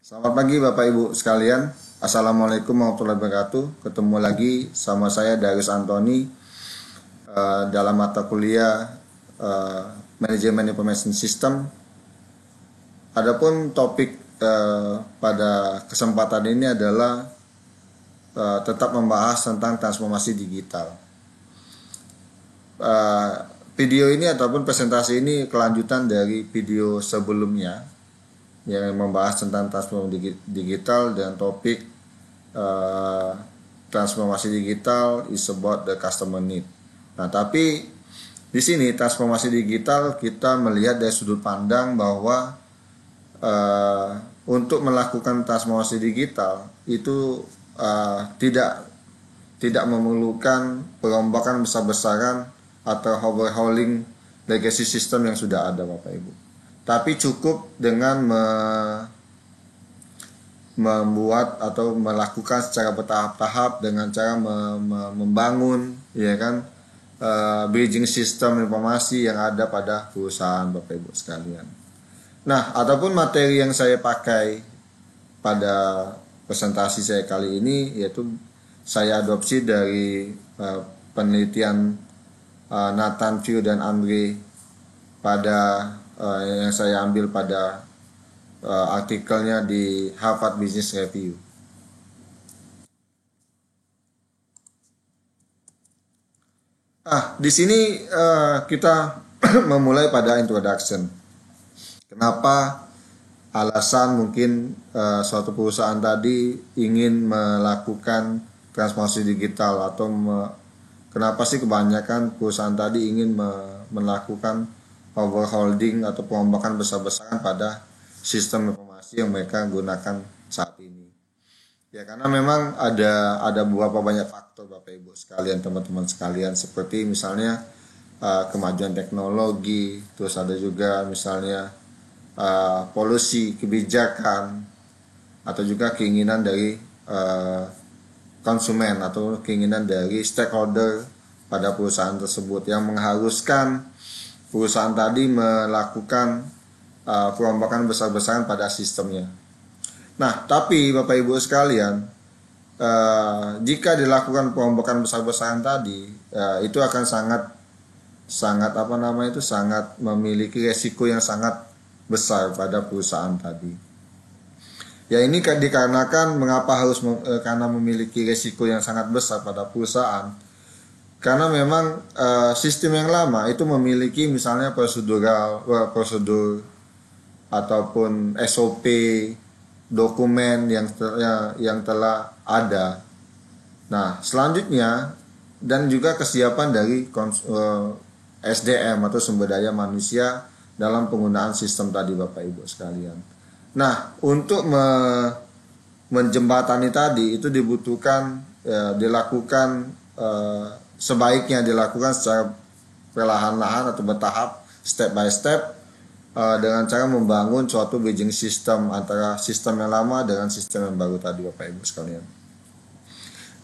Selamat pagi Bapak Ibu sekalian. Assalamualaikum warahmatullahi wabarakatuh. Ketemu lagi sama saya Darius Antoni dalam mata kuliah eh, Manajemen Information System. Adapun topik pada kesempatan ini adalah tetap membahas tentang transformasi digital. Video ini ataupun presentasi ini kelanjutan dari video sebelumnya yang membahas tentang transformasi digital dan topik transformasi digital is about the customer need. Nah, tapi di sini transformasi digital kita melihat dari sudut pandang bahwa untuk melakukan transformasi digital itu tidak memerlukan perombakan besar-besaran atau overhauling legacy system yang sudah ada, Bapak Ibu. Tapi cukup dengan membuat atau melakukan secara bertahap-tahap dengan cara membangun, ya kan, bridging sistem informasi yang ada pada perusahaan, Bapak Ibu sekalian. Nah, ataupun materi yang saya pakai pada presentasi saya kali ini yaitu saya adopsi dari penelitian Nathan Few dan Andre pada yang saya ambil pada artikelnya di Harvard Business Review. Di sini kita memulai pada introduction. Kenapa alasan mungkin suatu perusahaan tadi ingin melakukan transformasi digital atau kenapa sih kebanyakan perusahaan tadi ingin melakukan overholding atau perombakan besar-besaran pada sistem informasi yang mereka gunakan saat ini. Ya, karena memang ada beberapa banyak faktor, Bapak Ibu sekalian, teman-teman sekalian, seperti misalnya kemajuan teknologi, terus ada juga misalnya polusi kebijakan, atau juga keinginan dari konsumen atau keinginan dari stakeholder pada perusahaan tersebut yang mengharuskan perusahaan tadi melakukan perombakan besar-besaran pada sistemnya. Nah, tapi Bapak Ibu sekalian, jika dilakukan perombakan besar-besaran tadi, itu akan sangat sangat memiliki resiko yang sangat besar pada perusahaan tadi. Ya, ini dikarenakan mengapa harus karena memiliki resiko yang sangat besar pada perusahaan. Karena memang sistem yang lama itu memiliki misalnya prosedur ataupun SOP, dokumen yang telah ada. Nah, selanjutnya dan juga kesiapan dari SDM atau sumber daya manusia dalam penggunaan sistem tadi, Bapak Ibu sekalian. Nah, untuk menjembatani tadi itu dibutuhkan sebaiknya dilakukan secara perlahan-lahan atau bertahap, step by step, dengan cara membangun suatu bridging system antara sistem yang lama dengan sistem yang baru tadi, Bapak Ibu sekalian.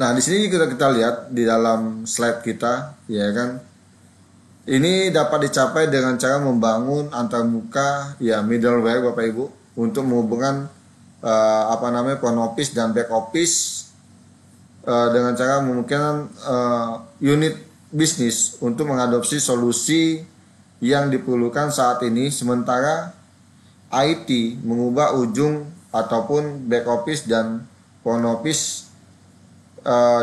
Nah, di sini kita lihat di dalam slide kita, ya kan, ini dapat dicapai dengan cara membangun antarmuka, ya, middleware, Bapak Ibu, untuk menghubungkan front office dan back office dengan cara memungkinkan unit bisnis untuk mengadopsi solusi yang diperlukan saat ini, sementara IT mengubah ujung ataupun back office dan front office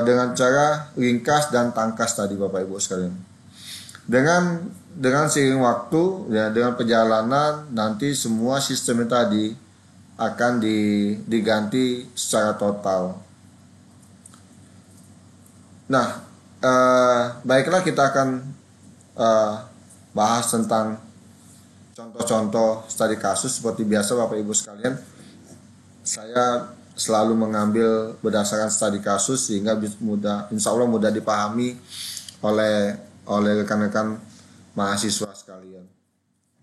dengan cara ringkas dan tangkas tadi, Bapak Ibu sekalian. Dengan seiring waktu, ya, dengan perjalanan nanti semua sistem tadi akan diganti secara total. Nah, baiklah, kita akan bahas tentang contoh-contoh studi kasus. Seperti biasa, Bapak Ibu sekalian, saya selalu mengambil berdasarkan studi kasus sehingga insya Allah mudah dipahami oleh rekan-rekan mahasiswa sekalian.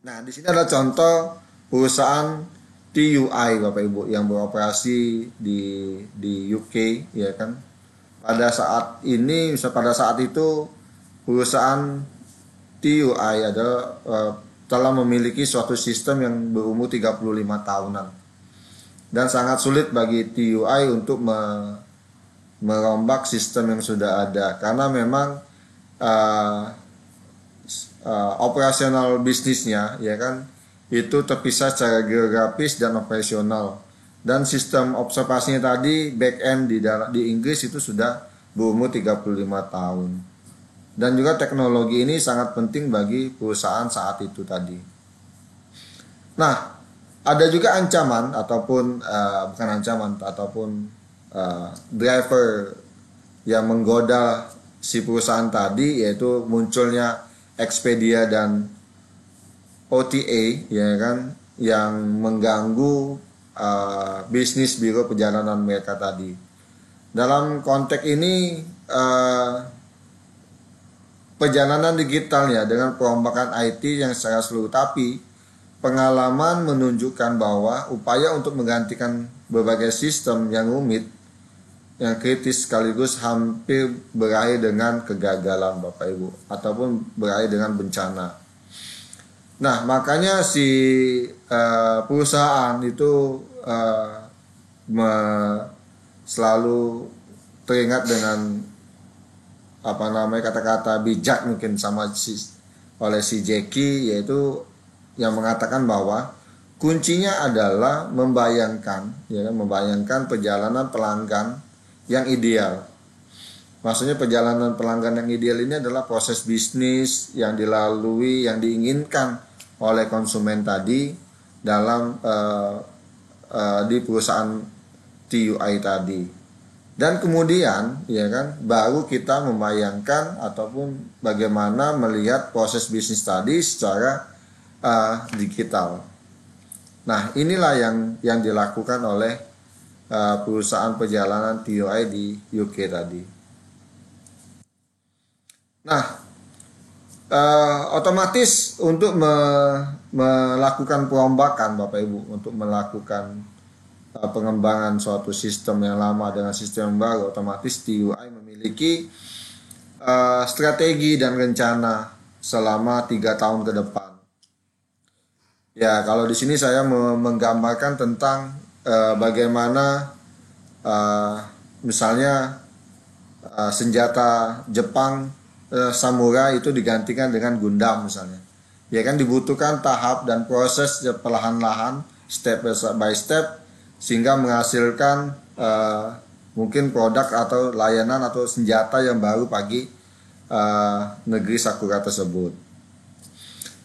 Nah, di sini ada contoh perusahaan TUI, Bapak Ibu, yang beroperasi di UK, ya kan. Pada saat itu perusahaan TUI telah memiliki suatu sistem yang berumur 35 tahunan. dan sangat sulit bagi TUI untuk merombak sistem yang sudah ada, karena memang uh, operasional bisnisnya ya kan itu terpisah secara geografis dan operasional, dan sistem observasinya tadi back end di Inggris itu sudah berumur 35 tahun, dan juga teknologi ini sangat penting bagi perusahaan saat itu tadi. Nah, ada juga ancaman ataupun bukan ancaman ataupun driver yang menggoda si perusahaan tadi, yaitu munculnya Expedia dan OTA ya kan, yang mengganggu bisnis biro perjalanan mereka tadi. Dalam konteks ini perjalanan digitalnya dengan perombakan IT yang secara seluruh, tapi pengalaman menunjukkan bahwa upaya untuk menggantikan berbagai sistem yang rumit, yang kritis sekaligus hampir berakhir dengan kegagalan Bapak Ibu, ataupun berakhir dengan bencana. Nah, makanya si perusahaan itu selalu teringat dengan kata-kata bijak mungkin oleh si Jackie, yaitu yang mengatakan bahwa kuncinya adalah membayangkan perjalanan pelanggan yang ideal. Maksudnya perjalanan pelanggan yang ideal ini adalah proses bisnis yang dilalui, yang diinginkan oleh konsumen tadi dalam di perusahaan TUI tadi. Dan kemudian ya kan baru kita membayangkan ataupun bagaimana melihat proses bisnis tadi secara digital. Nah, inilah yang dilakukan oleh perusahaan perjalanan TUI di UK tadi. Nah, otomatis untuk melakukan perombakan Bapak Ibu, untuk melakukan pengembangan suatu sistem yang lama dengan sistem yang baru, otomatis TUI memiliki strategi dan rencana selama 3 tahun ke depan. Ya, kalau di sini saya menggambarkan tentang bagaimana misalnya senjata Jepang samurai itu digantikan dengan Gundam misalnya. Ya kan dibutuhkan tahap dan proses perlahan-lahan, step by step, sehingga menghasilkan mungkin produk atau layanan atau senjata yang baru bagi negeri Sakura tersebut.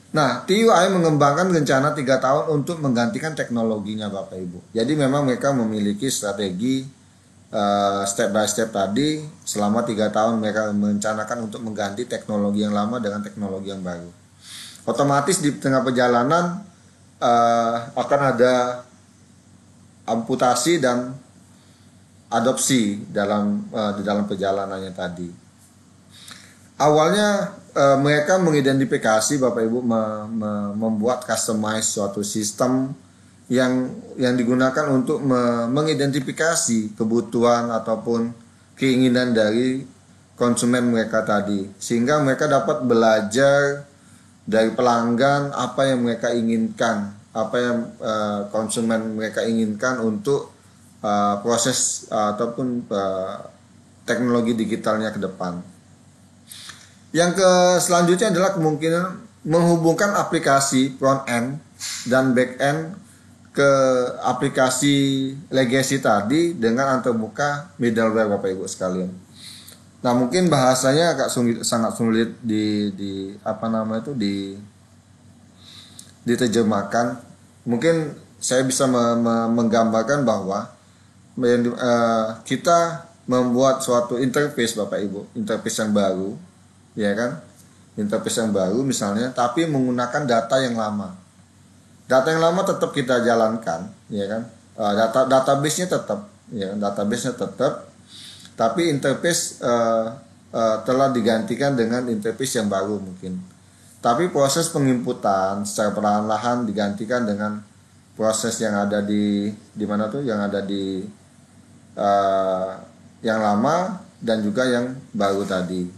Nah, TUI mengembangkan rencana 3 tahun untuk menggantikan teknologinya Bapak Ibu. Jadi memang mereka memiliki strategi step by step tadi. Selama 3 tahun mereka merencanakan untuk mengganti teknologi yang lama dengan teknologi yang baru. Otomatis di tengah perjalanan akan ada amputasi dan adopsi di dalam perjalanannya tadi. Awalnya mereka mengidentifikasi Bapak Ibu membuat customize suatu sistem yang digunakan untuk mengidentifikasi kebutuhan ataupun keinginan dari konsumen mereka tadi, sehingga mereka dapat belajar dari pelanggan apa yang mereka inginkan, apa yang konsumen mereka inginkan untuk proses ataupun teknologi digitalnya ke depan. Yang selanjutnya adalah kemungkinan menghubungkan aplikasi front end dan back end ke aplikasi legacy tadi dengan antarmuka middleware Bapak Ibu sekalian. Nah, mungkin bahasanya agak sangat sulit diterjemahkan. Mungkin saya bisa menggambarkan bahwa kita membuat suatu interface Bapak Ibu, interface yang baru, ya kan? Interface yang baru misalnya, tapi menggunakan data yang lama. Data yang lama tetap kita jalankan, ya kan? Database-nya tetap, ya, database-nya tetap, tapi interface telah digantikan dengan interface yang baru mungkin. Tapi proses penginputan secara perlahan-lahan digantikan dengan proses yang ada di mana tuh, yang ada di yang lama dan juga yang baru tadi.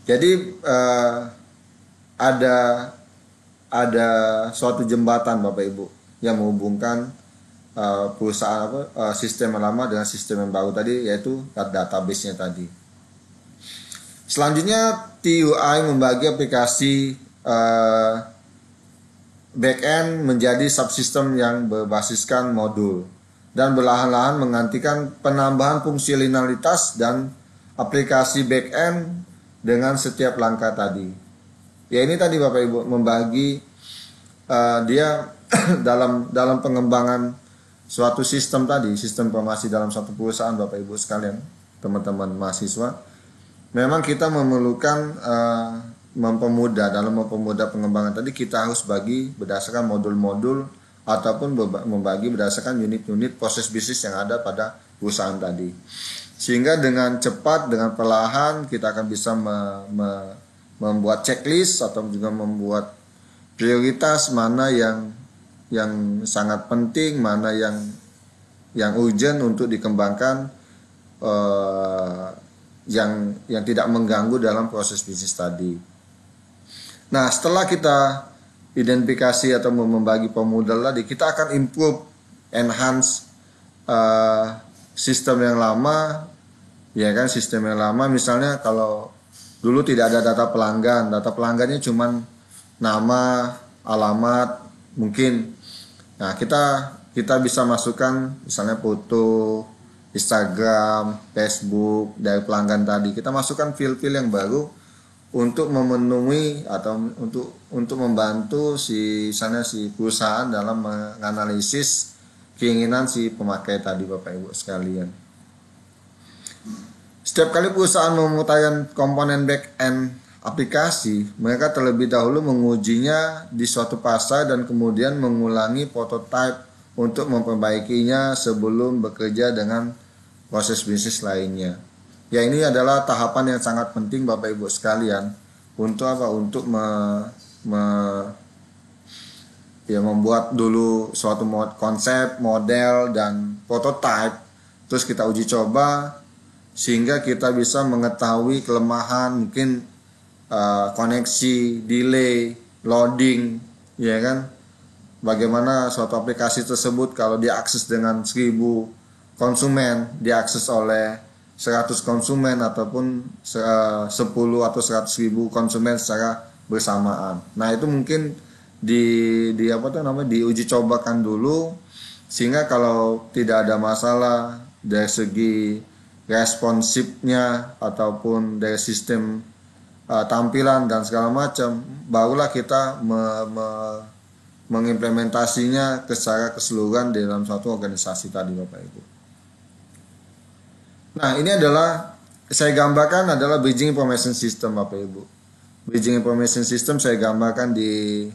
Jadi ada suatu jembatan Bapak Ibu yang menghubungkan perusahaan sistem yang lama dengan sistem yang baru tadi, yaitu database-nya tadi. Selanjutnya TUI membagi aplikasi backend menjadi subsistem yang berbasiskan modul dan perlahan-lahan menggantikan penambahan fungsionalitas dan aplikasi backend dengan setiap langkah tadi. Ya ini tadi Bapak Ibu membagi dia dalam pengembangan suatu sistem tadi, sistem informasi dalam satu perusahaan Bapak Ibu sekalian, teman-teman mahasiswa. Memang kita memerlukan dalam mempermudah pengembangan tadi, kita harus bagi berdasarkan modul-modul ataupun membagi berdasarkan unit-unit proses bisnis yang ada pada perusahaan tadi. Sehingga dengan cepat, dengan perlahan kita akan bisa membuat checklist atau juga membuat prioritas mana yang sangat penting, mana yang urgent untuk dikembangkan, yang tidak mengganggu dalam proses bisnis tadi. Nah, setelah kita identifikasi atau membagi pemodal tadi, kita akan improve, enhance sistem yang lama, ya kan, sistem yang lama. Misalnya kalau dulu tidak ada data pelanggannya cuman nama, alamat, mungkin. Nah, kita bisa masukkan misalnya foto, Instagram, Facebook dari pelanggan tadi. Kita masukkan file-file yang baru untuk memenuhi atau untuk membantu si perusahaan dalam menganalisis keinginan si pemakai tadi Bapak Ibu sekalian. Setiap kali perusahaan memutarkan komponen back-end aplikasi, mereka terlebih dahulu mengujinya di suatu pasar dan kemudian mengulangi prototipe untuk memperbaikinya sebelum bekerja dengan proses bisnis lainnya. Ya, ini adalah tahapan yang sangat penting Bapak Ibu sekalian untuk apa? Untuk membuat dulu suatu konsep, model dan prototipe, terus kita uji coba sehingga kita bisa mengetahui kelemahan, mungkin koneksi, delay, loading, ya kan? Bagaimana suatu aplikasi tersebut kalau diakses dengan 1000 konsumen, diakses oleh 100 konsumen ataupun 10 atau 100.000 konsumen secara bersamaan. Nah, itu mungkin diuji cobakan dulu sehingga kalau tidak ada masalah dari segi responsifnya ataupun dari sistem tampilan dan segala macam, barulah kita mengimplementasinya secara keseluruhan di dalam suatu organisasi tadi Bapak Ibu. Nah, ini adalah saya gambarkan adalah bridging information system Bapak Ibu. Bridging information system saya gambarkan di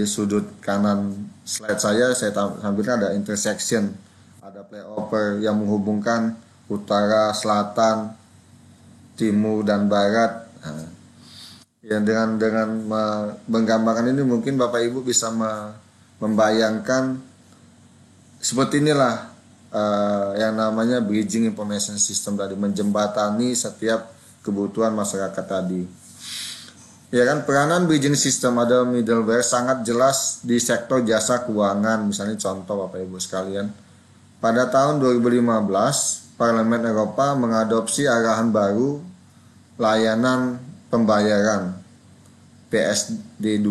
sudut kanan slide saya tampilkan ada intersection, ada playover yang menghubungkan utara, selatan, timur dan barat. Nah, ya dengan menggambarkan ini mungkin Bapak Ibu bisa membayangkan seperti inilah yang namanya bridging information system tadi, menjembatani setiap kebutuhan masyarakat tadi. Ya kan, peranan bridging system ada middleware sangat jelas di sektor jasa keuangan. Misalnya contoh Bapak Ibu sekalian, pada tahun 2015 Parlemen Eropa mengadopsi arahan baru layanan pembayaran PSD2.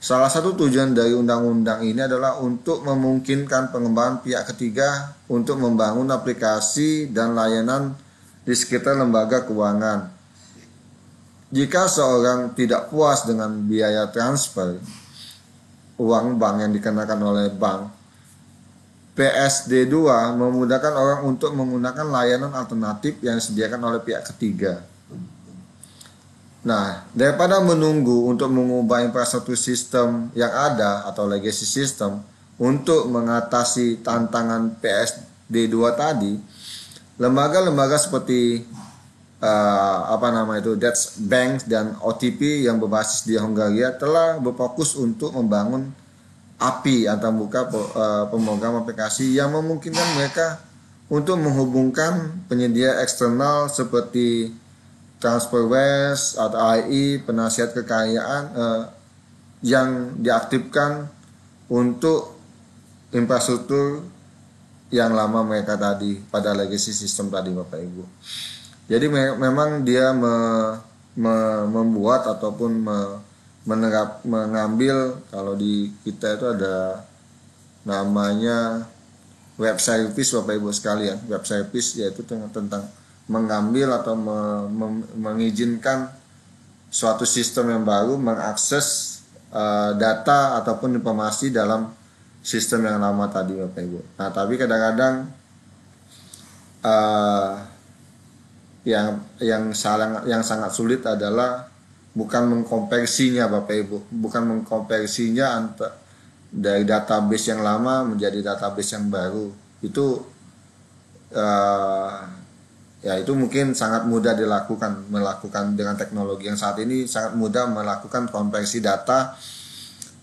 Salah satu tujuan dari undang-undang ini adalah untuk memungkinkan pengembangan pihak ketiga untuk membangun aplikasi dan layanan di sekitar lembaga keuangan. Jika seorang tidak puas dengan biaya transfer uang bank yang dikenakan oleh bank, PSD2 memudahkan orang untuk menggunakan layanan alternatif yang disediakan oleh pihak ketiga. Nah, daripada menunggu untuk mengubah infrastruktur sistem yang ada atau legacy system untuk mengatasi tantangan PSD2 tadi, lembaga-lembaga seperti Dutch Bank dan OTP yang berbasis di Hongaria telah berfokus untuk membangun API atau pemrogram aplikasi yang memungkinkan mereka untuk menghubungkan penyedia eksternal seperti TransferWise atau AI, penasihat kekayaan yang diaktifkan untuk infrastruktur yang lama mereka tadi pada legacy system tadi Bapak Ibu. Jadi memang dia membuat ataupun mengambil, kalau di kita itu ada namanya web service Bapak Ibu sekalian. Web service yaitu tentang mengambil atau mengizinkan suatu sistem yang baru mengakses data ataupun informasi dalam sistem yang lama tadi Bapak Ibu. Nah, tapi kadang-kadang yang sangat sulit adalah bukan mengkonversinya Bapak Ibu, bukan mengkonversinya dari database yang lama menjadi database yang baru. Itu ya itu mungkin sangat mudah melakukan dengan teknologi yang saat ini sangat mudah melakukan konversi data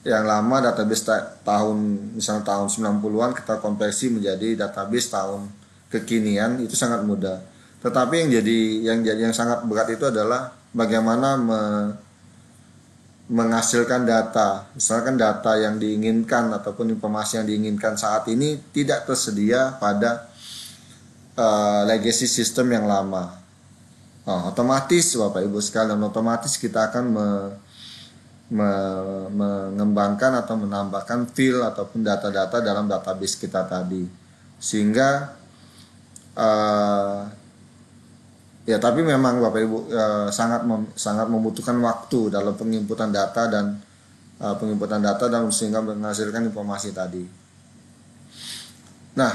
yang lama, database misalnya tahun 90-an kita konversi menjadi database tahun kekinian, itu sangat mudah. Tetapi yang sangat berat itu adalah bagaimana menghasilkan data. Misalkan data yang diinginkan ataupun informasi yang diinginkan saat ini tidak tersedia pada legacy system yang lama. Otomatis Bapak Ibu sekalian, otomatis kita akan mengembangkan atau menambahkan file ataupun data-data dalam database kita tadi, sehingga ya tapi memang Bapak Ibu sangat membutuhkan waktu dalam penginputan data dan sehingga menghasilkan informasi tadi. Nah,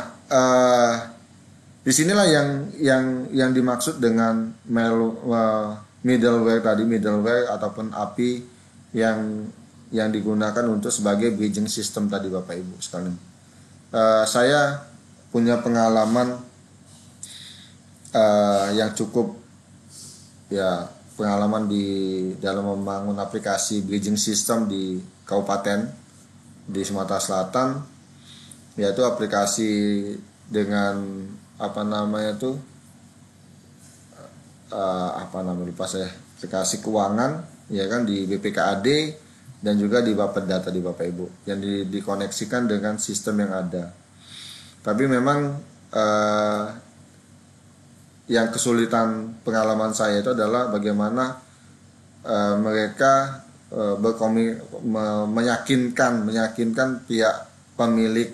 disinilah yang dimaksud dengan middleware ataupun API yang digunakan untuk sebagai bridging system tadi Bapak Ibu sekalian. Saya punya pengalaman yang cukup pengalaman di dalam membangun aplikasi bridging system di kabupaten di Sumatera Selatan, yaitu aplikasi dengan aplikasi keuangan ya kan di BPKAD dan juga di Bapeda tadi Bapak Ibu, yang dikoneksikan dengan sistem yang ada. Tapi memang yang kesulitan pengalaman saya itu adalah bagaimana mereka meyakinkan pihak pemilik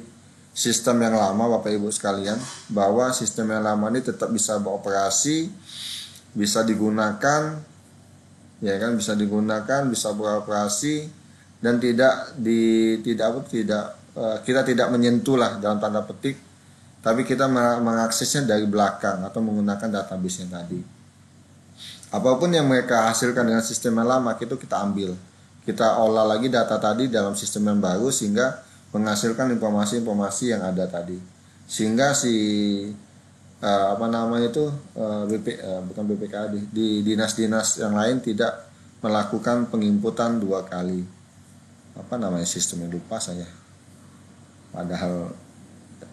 sistem yang lama Bapak Ibu sekalian bahwa sistem yang lama ini tetap bisa beroperasi, bisa digunakan, ya kan, bisa beroperasi dan kita tidak menyentuh lah dalam tanda petik, tapi kita mengaksesnya dari belakang atau menggunakan database yang tadi. Apapun yang mereka hasilkan dengan sistem yang lama itu kita ambil, kita olah lagi data tadi dalam sistem yang baru sehingga menghasilkan informasi-informasi yang ada tadi, sehingga bukan BPKAD, di dinas-dinas yang lain tidak melakukan penginputan dua kali. Sistemnya lupa saya, padahal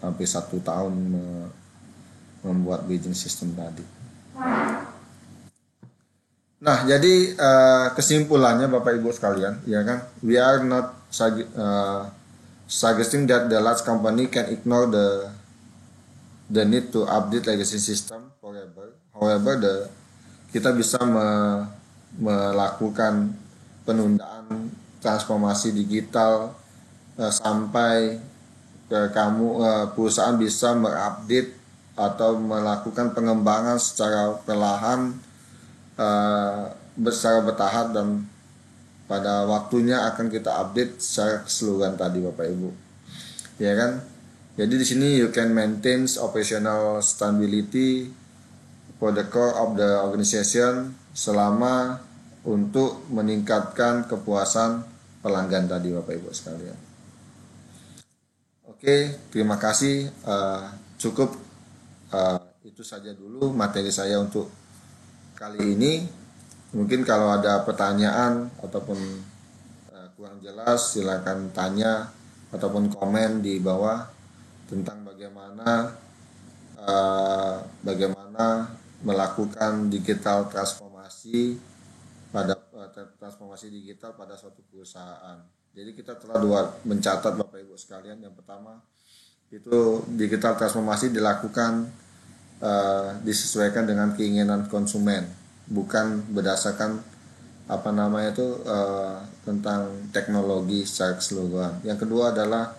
hampir 1 tahun membuat bridging system tadi. Nah, jadi kesimpulannya Bapak Ibu sekalian, ya kan, we are not suggesting that the large company can ignore the need to update legacy system forever. However, kita bisa melakukan penundaan transformasi digital sampai perusahaan bisa mengupdate atau melakukan pengembangan secara perlahan, secara bertahap, dan pada waktunya akan kita update secara keseluruhan tadi Bapak Ibu, ya kan. Jadi di sini you can maintain operational stability for the core of the organization selama untuk meningkatkan kepuasan pelanggan tadi Bapak Ibu sekalian. Oke, terima kasih. Cukup itu saja dulu materi saya untuk kali ini. Mungkin kalau ada pertanyaan ataupun kurang jelas, silakan tanya ataupun komen di bawah tentang bagaimana melakukan digital transformasi digital pada suatu perusahaan. Jadi kita telah mencatat Bapak Ibu sekalian. Yang pertama itu digital transformasi dilakukan disesuaikan dengan keinginan konsumen, bukan berdasarkan tentang teknologi secara keseluruhan. Yang kedua adalah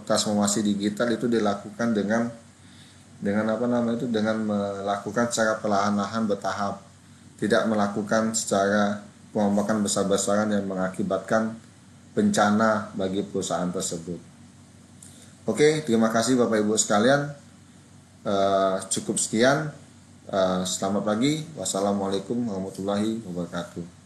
transformasi digital itu dilakukan dengan melakukan secara perlahan-lahan bertahap, tidak melakukan secara pengembangan besar-besaran yang mengakibatkan bencana bagi perusahaan tersebut. Oke, terima kasih Bapak Ibu sekalian. Cukup sekian. Selamat pagi. Wassalamualaikum warahmatullahi wabarakatuh.